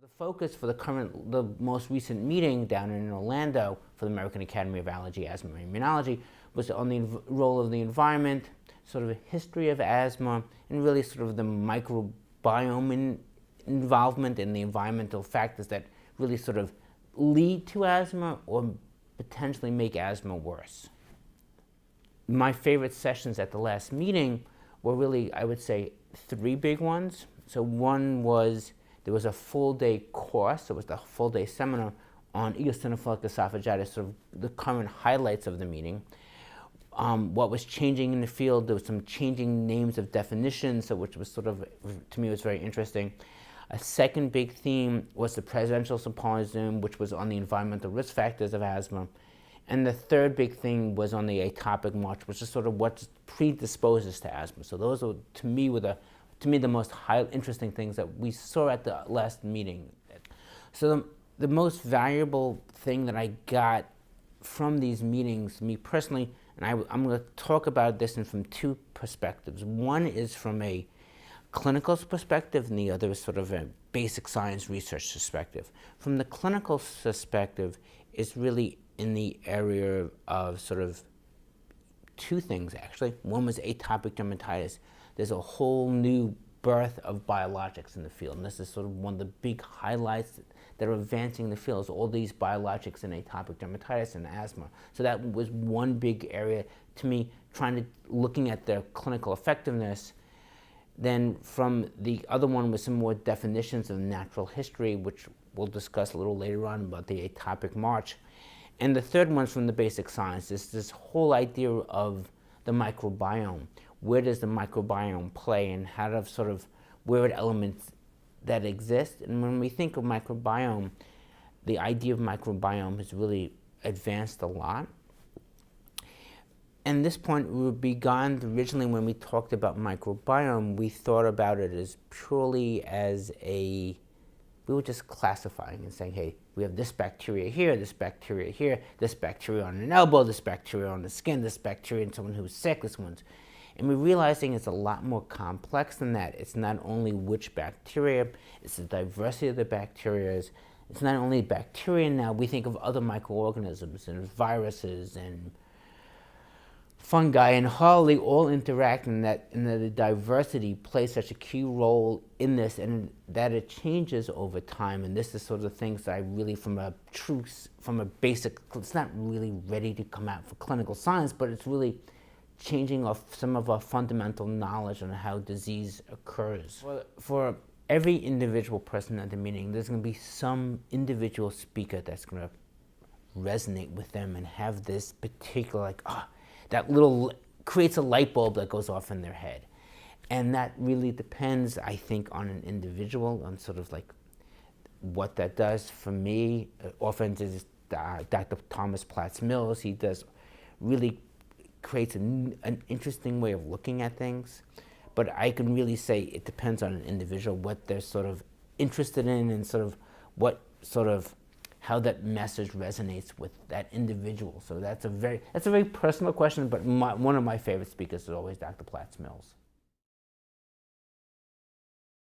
The focus for the most recent meeting down in Orlando for the American Academy of Allergy, Asthma, and Immunology was on the role of the environment, sort of a history of asthma, and really sort of the microbiome involvement in the environmental factors that really sort of lead to asthma or potentially make asthma worse. My favorite sessions at the last meeting were really, I would say, three big ones. So one was, there was a full-day course, it was the full-day seminar on eosinophilic esophagitis, sort of the current highlights of the meeting. What was changing in the field, there was some changing names of definitions, so which was sort of, to me, was very interesting. A second big theme was the presidential symposium, which was on the environmental risk factors of asthma. And the third big thing was on the atopic march, which is sort of what predisposes to asthma. So those were, to me, the most interesting things that we saw at the last meeting. So the most valuable thing that I got from these meetings, me personally, and I'm going to talk about this from two perspectives. One is from a clinical perspective, and the other is sort of a basic science research perspective. From the clinical perspective, it's really in the area of sort of two things, actually. One was atopic dermatitis. There's a whole new birth of biologics in the field, and this is sort of one of the big highlights that are advancing the field, is all these biologics in atopic dermatitis and asthma. So that was one big area to me, looking at their clinical effectiveness. Then from the other one was some more definitions of natural history, which we'll discuss a little later on about the atopic march. And the third one's from the basic science, is this whole idea of the microbiome. Where does the microbiome play, and how to sort of, where are the elements that exist? And when we think of microbiome, the idea of microbiome has really advanced a lot. And this point, we began originally when we talked about microbiome, we thought about it as purely as we were just classifying and saying, hey, we have this bacteria here, this bacteria on an elbow, this bacteria on the skin, this bacteria in someone who's sick, this one's. And we're realizing it's a lot more complex than that. It's not only which bacteria, it's the diversity of the bacteria. It's not only bacteria now, we think of other microorganisms and viruses and fungi, and how they all interact, and that the diversity plays such a key role in this, and that it changes over time. And this is sort of things that I really, from a basic, it's not really ready to come out for clinical science, but it's really changing some of our fundamental knowledge on how disease occurs. For every individual person at the meeting, there's going to be some individual speaker that's going to resonate with them and have this particular, that little, creates a light bulb that goes off in their head. And that really depends, I think, on an individual, on sort of like what that does. For me, often is Dr. Thomas Platts Mills. He creates an interesting way of looking at things. But I can really say it depends on an individual, what they're sort of interested in, and sort of how that message resonates with that individual. So that's a very personal question, but one of my favorite speakers is always Dr. Platts Mills.